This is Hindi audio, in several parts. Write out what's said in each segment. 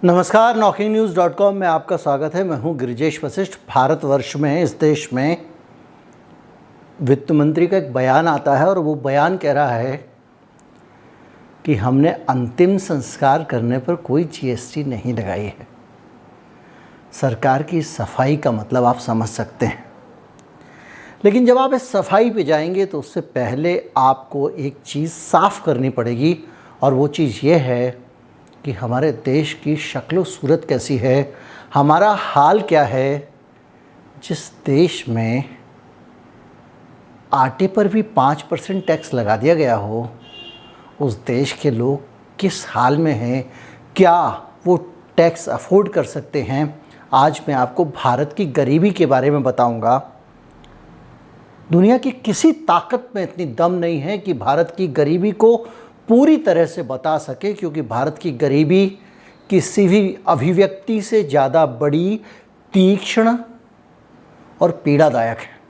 नमस्कार, नौकरीन्यूज़.com में आपका स्वागत है। मैं हूं गिरिजेश वशिष्ठ। भारतवर्ष में, इस देश में वित्त मंत्री का एक बयान आता है और वो बयान कह रहा है कि हमने अंतिम संस्कार करने पर कोई जीएसटी नहीं लगाई है। सरकार की सफाई का मतलब आप समझ सकते हैं, लेकिन जब आप इस सफाई पे जाएंगे तो उससे पहले आपको एक चीज़ साफ़ करनी पड़ेगी, और वो चीज़ ये है कि हमारे देश की शक्ल सूरत कैसी है, हमारा हाल क्या है। जिस देश में आटे पर भी 5% टैक्स लगा दिया गया हो, उस देश के लोग किस हाल में हैं, क्या वो टैक्स अफोर्ड कर सकते हैं। आज मैं आपको भारत की गरीबी के बारे में बताऊंगा। दुनिया की किसी ताकत में इतनी दम नहीं है कि भारत की गरीबी को पूरी तरह से बता सके, क्योंकि भारत की गरीबी किसी भी अभिव्यक्ति से ज़्यादा बड़ी, तीक्ष्ण और पीड़ादायक है।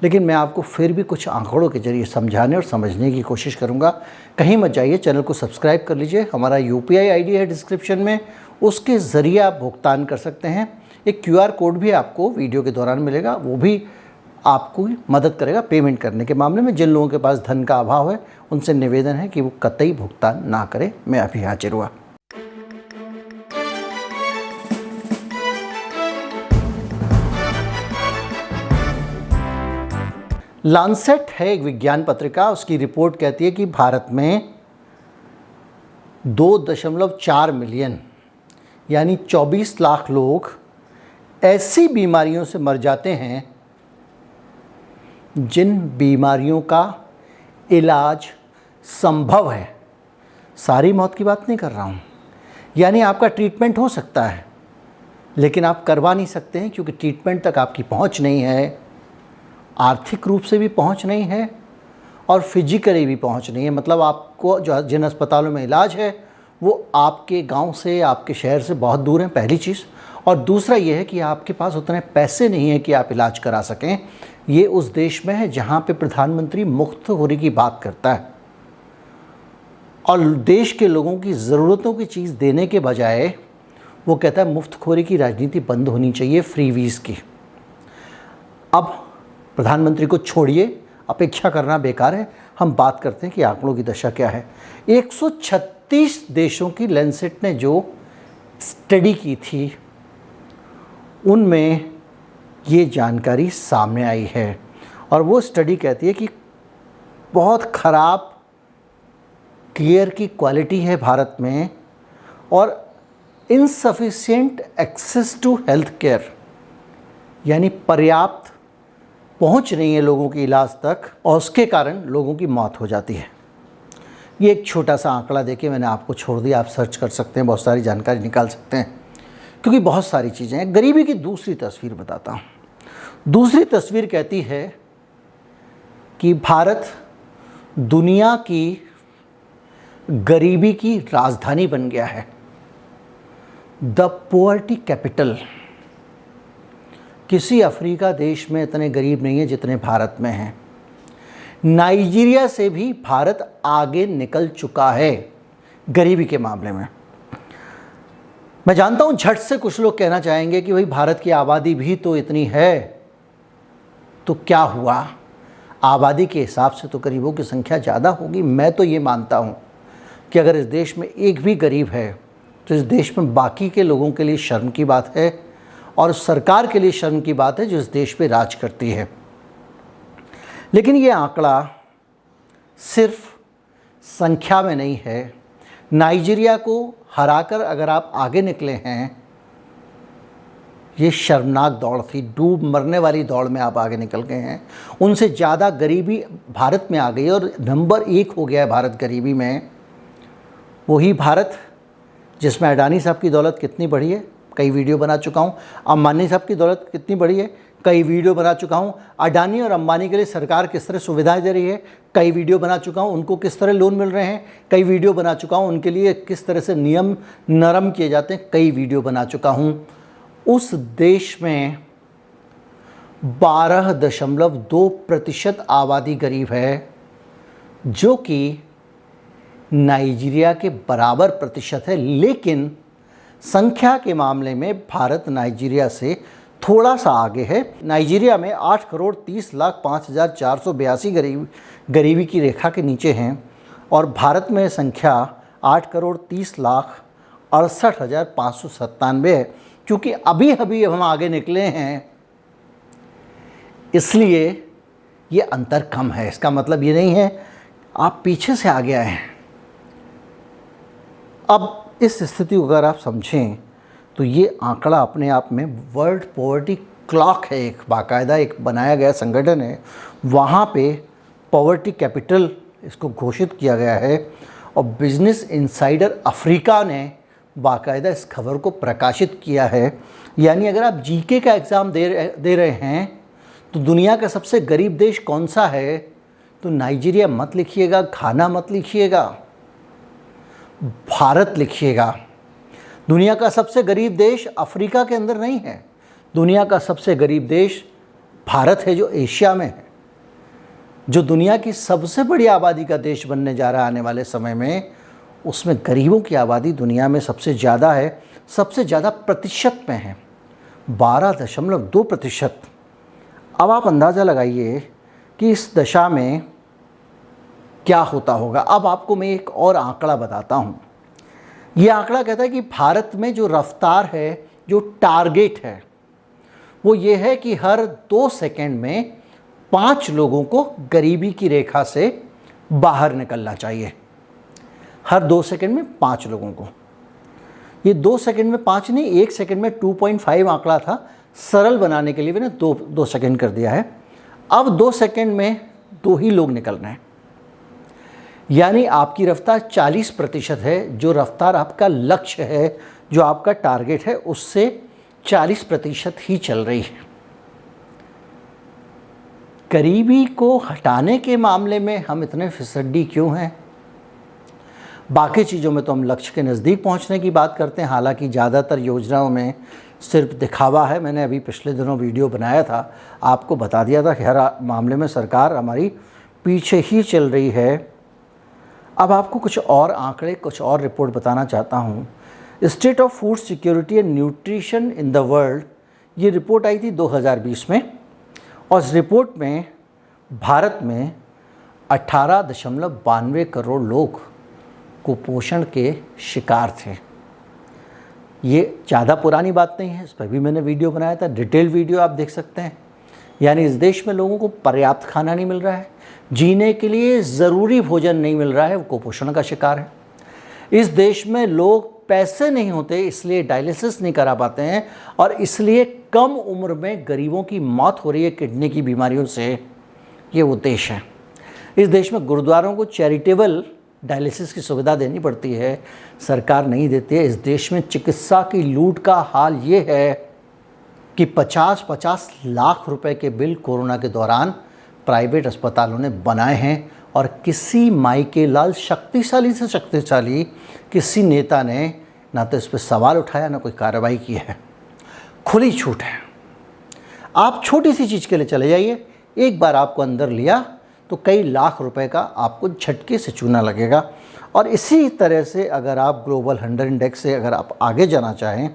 लेकिन मैं आपको फिर भी कुछ आंकड़ों के जरिए समझाने और समझने की कोशिश करूंगा। कहीं मत जाइए, चैनल को सब्सक्राइब कर लीजिए। हमारा UPI ID है डिस्क्रिप्शन में, उसके ज़रिए आप भुगतान कर सकते हैं। एक QR कोड भी आपको वीडियो के दौरान मिलेगा, वो भी आपको मदद करेगा पेमेंट करने के मामले में। जिन लोगों के पास धन का अभाव है, उनसे निवेदन है कि वो कतई भुगतान ना करें। मैं अभी हाजिर हुआ। लांसेट है एक विज्ञान पत्रिका, उसकी रिपोर्ट कहती है कि भारत में 2.4 मिलियन यानी 24 लाख लोग ऐसी बीमारियों से मर जाते हैं जिन बीमारियों का इलाज संभव है। सारी मौत की बात नहीं कर रहा हूँ, यानी आपका ट्रीटमेंट हो सकता है लेकिन आप करवा नहीं सकते हैं, क्योंकि ट्रीटमेंट तक आपकी पहुँच नहीं है, आर्थिक रूप से भी पहुँच नहीं है और फिजिकली भी पहुँच नहीं है। मतलब आपको जो जिन अस्पतालों में इलाज है वो आपके गांव से, आपके शहर से बहुत दूर हैं, पहली चीज़। और दूसरा ये है कि आपके पास उतने पैसे नहीं हैं कि आप इलाज करा सकें। ये उस देश में है जहाँ पे प्रधानमंत्री मुफ्तखोरी की बात करता है और देश के लोगों की ज़रूरतों की चीज़ देने के बजाय वो कहता है मुफ्तखोरी की राजनीति बंद होनी चाहिए, फ्रीवीज़ की। अब प्रधानमंत्री को छोड़िए, अपेक्षा करना बेकार है। हम बात करते हैं कि आंकड़ों की दशा क्या है। 136 देशों की लैंसेट ने जो स्टडी की थी, उनमें ये जानकारी सामने आई है। और वो स्टडी कहती है कि बहुत ख़राब केयर की क्वालिटी है भारत में, और insufficient access to health care, यानी पर्याप्त पहुंच नहीं है लोगों की इलाज तक, और उसके कारण लोगों की मौत हो जाती है। ये एक छोटा सा आंकड़ा देके मैंने आपको छोड़ दिया। आप सर्च कर सकते हैं, बहुत सारी जानकारी निकाल सकते हैं, क्योंकि बहुत सारी चीज़ें हैं। गरीबी की दूसरी तस्वीर बताता हूँ। दूसरी तस्वीर कहती है कि भारत दुनिया की गरीबी की राजधानी बन गया है, द पॉवर्टी कैपिटल। किसी अफ्रीका देश में इतने गरीब नहीं है जितने भारत में हैं। नाइजीरिया से भी भारत आगे निकल चुका है गरीबी के मामले में। मैं जानता हूं झट से कुछ लोग कहना चाहेंगे कि भाई भारत की आबादी भी तो इतनी है, तो क्या हुआ, आबादी के हिसाब से तो गरीबों की संख्या ज़्यादा होगी। मैं तो ये मानता हूं कि अगर इस देश में एक भी गरीब है तो इस देश में बाकी के लोगों के लिए शर्म की बात है, और सरकार के लिए शर्म की बात है जो इस देश पे राज करती है। लेकिन ये आंकड़ा सिर्फ संख्या में नहीं है। नाइजीरिया को हराकर अगर आप आगे निकले हैं, ये शर्मनाक दौड़ थी, डूब मरने वाली दौड़ में आप आगे निकल गए हैं। उनसे ज़्यादा गरीबी भारत में आ गई और नंबर 1 हो गया है भारत गरीबी में। वही भारत जिसमें अडानी साहब की दौलत कितनी बढ़ी है, कई वीडियो बना चुका हूँ। अंबानी साहब की दौलत कितनी बढ़ी है, कई वीडियो बना चुका हूँ। अडानी और अंबानी के लिए सरकार किस तरह सुविधाएं दे रही है, कई वीडियो बना चुका हूँ। उनको किस तरह लोन मिल रहे हैं, कई वीडियो बना चुका हूँ। उनके लिए किस तरह से नियम नरम किए जाते हैं, कई वीडियो बना चुका हूँ। उस देश में 12.2% आबादी गरीब है, जो कि नाइजीरिया के बराबर प्रतिशत है। लेकिन संख्या के मामले में भारत नाइजीरिया से थोड़ा सा आगे है। नाइजीरिया में 8,30,05,482 गरीबी की रेखा के नीचे हैं और भारत में संख्या 8,30,68,597 है। क्योंकि अभी अभी हम आगे निकले हैं इसलिए ये अंतर कम है। इसका मतलब ये नहीं है आप पीछे से आगे आए हैं। अब इस स्थिति को अगर आप समझें तो ये आंकड़ा अपने आप में वर्ल्ड पॉवर्टी क्लॉक है, एक बाकायदा एक बनाया गया संगठन है, वहाँ पे पॉवर्टी कैपिटल इसको घोषित किया गया है और बिजनेस इनसाइडर अफ्रीका ने बाकायदा इस खबर को प्रकाशित किया है। यानी अगर आप जीके का एग्ज़ाम दे रहे हैं तो दुनिया का सबसे गरीब देश कौन सा है, तो नाइजीरिया मत लिखिएगा, घाना मत लिखिएगा, भारत लिखिएगा। दुनिया का सबसे गरीब देश अफ्रीका के अंदर नहीं है, दुनिया का सबसे गरीब देश भारत है जो एशिया में है, जो दुनिया की सबसे बड़ी आबादी का देश बनने जा रहा है आने वाले समय में। उसमें गरीबों की आबादी दुनिया में सबसे ज़्यादा है, सबसे ज़्यादा प्रतिशत में है, 12.2%। अब आप अंदाज़ा लगाइए कि इस दशा में क्या होता होगा। अब आपको मैं एक और आंकड़ा बताता हूँ। ये आंकड़ा कहता है कि भारत में जो रफ्तार है, जो टारगेट है, वो ये है कि हर 2 सेकंड में 5 लोगों को गरीबी की रेखा से बाहर निकलना चाहिए। हर 2 सेकंड में 5 लोगों को। ये 2 सेकंड में 5 नहीं, 1 सेकंड में 2.5 आंकड़ा था, सरल बनाने के लिए मैंने 2 सेकंड कर दिया है। अब 2 सेकंड में 2 ही लोग निकलना है। यानी आपकी रफ्तार 40% है। जो रफ्तार आपका लक्ष्य है, जो आपका टारगेट है, उससे 40% ही चल रही है। गरीबी को हटाने के मामले में हम इतने फिसड्डी क्यों हैं? बाकी चीज़ों में तो हम लक्ष्य के नज़दीक पहुंचने की बात करते हैं। हालांकि ज़्यादातर योजनाओं में सिर्फ दिखावा है। मैंने अभी पिछले दिनों वीडियो बनाया था, आपको बता दिया था कि हर मामले में सरकार हमारी पीछे ही चल रही है। अब आपको कुछ और आंकड़े, कुछ और रिपोर्ट बताना चाहता हूँ। State of food security and nutrition in the world, ये रिपोर्ट आई थी 2020 में और इस रिपोर्ट में भारत में 18.92 करोड़ लोग कुपोषण के शिकार थे। ये ज़्यादा पुरानी बात नहीं है, इस पर भी मैंने वीडियो बनाया था, डिटेल वीडियो आप देख सकते हैं। यानी इस देश में लोगों को पर्याप्त खाना नहीं मिल रहा है, जीने के लिए ज़रूरी भोजन नहीं मिल रहा है, वो कुपोषण का शिकार है। इस देश में लोग पैसे नहीं होते इसलिए डायलिसिस नहीं करा पाते हैं और इसलिए कम उम्र में गरीबों की मौत हो रही है किडनी की बीमारियों से। ये वो देश है। इस देश में गुरुद्वारों को चैरिटेबल डायलिसिस की सुविधा देनी पड़ती है, सरकार नहीं देती है। इस देश में चिकित्सा की लूट का हाल ये है कि 50-50 लाख रुपए के बिल कोरोना के दौरान प्राइवेट अस्पतालों ने बनाए हैं और किसी माइके लाल शक्तिशाली से शक्तिशाली किसी नेता ने ना तो इस पर सवाल उठाया, ना कोई कार्रवाई की है। खुली छूट है। आप छोटी सी चीज़ के लिए चले जाइए, एक बार आपको अंदर लिया तो कई लाख रुपए का आपको झटके से चूना लगेगा। और इसी तरह से अगर आप ग्लोबल 100 इंडेक्स से अगर आप आगे जाना चाहें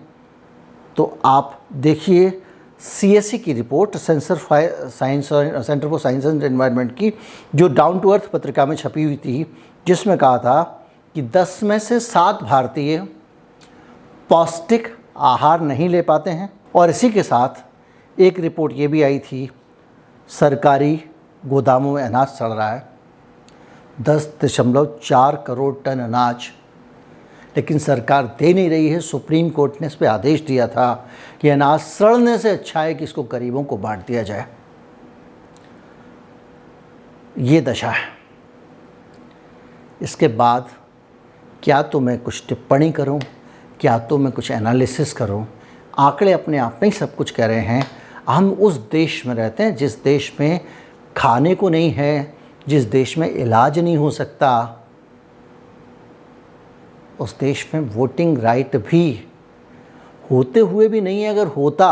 तो आप देखिए CSE की report, centre for science and environment की, जो डाउन टू अर्थ पत्रिका में छपी हुई थी, जिसमें कहा था कि 10 में से 7 भारतीय पौष्टिक आहार नहीं ले पाते हैं। और इसी के साथ एक रिपोर्ट ये भी आई थी, सरकारी गोदामों में अनाज सड़ रहा है, 10.4 करोड़ टन अनाज, लेकिन सरकार दे नहीं रही है। सुप्रीम कोर्ट ने इस पर आदेश दिया था कि अनाज सड़ने से अच्छा है कि इसको गरीबों को बांट दिया जाए। ये दशा है। इसके बाद क्या तो मैं कुछ टिप्पणी करूं, क्या तो मैं कुछ एनालिसिस करूं? आंकड़े अपने आप में ही सब कुछ कह रहे हैं। हम उस देश में रहते हैं जिस देश में खाने को नहीं है, जिस देश में इलाज नहीं हो सकता, उस देश में वोटिंग राइट भी होते हुए भी नहीं है। अगर होता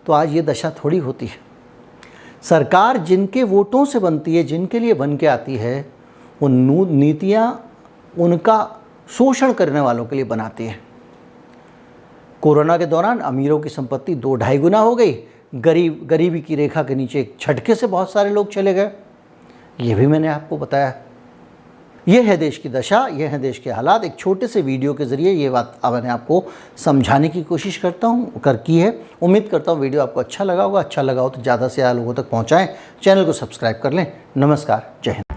तो आज ये दशा थोड़ी होती है। सरकार जिनके वोटों से बनती है, जिनके लिए बन के आती है, वो नीतियाँ उनका शोषण करने वालों के लिए बनाती है। कोरोना के दौरान अमीरों की संपत्ति 2-2.5 गुना हो गई, गरीबी की रेखा के नीचे एक झटके से बहुत सारे लोग चले गए। ये भी मैंने आपको बताया। ये है देश की दशा, ये है देश के हालात। एक छोटे से वीडियो के ज़रिए ये बात मैंने आपको समझाने की कोशिश की है। उम्मीद करता हूँ वीडियो आपको अच्छा लगा होगा। अच्छा लगा हो तो ज़्यादा से ज़्यादा लोगों तक पहुँचाएँ। चैनल को सब्सक्राइब कर लें। नमस्कार, जय हिंद।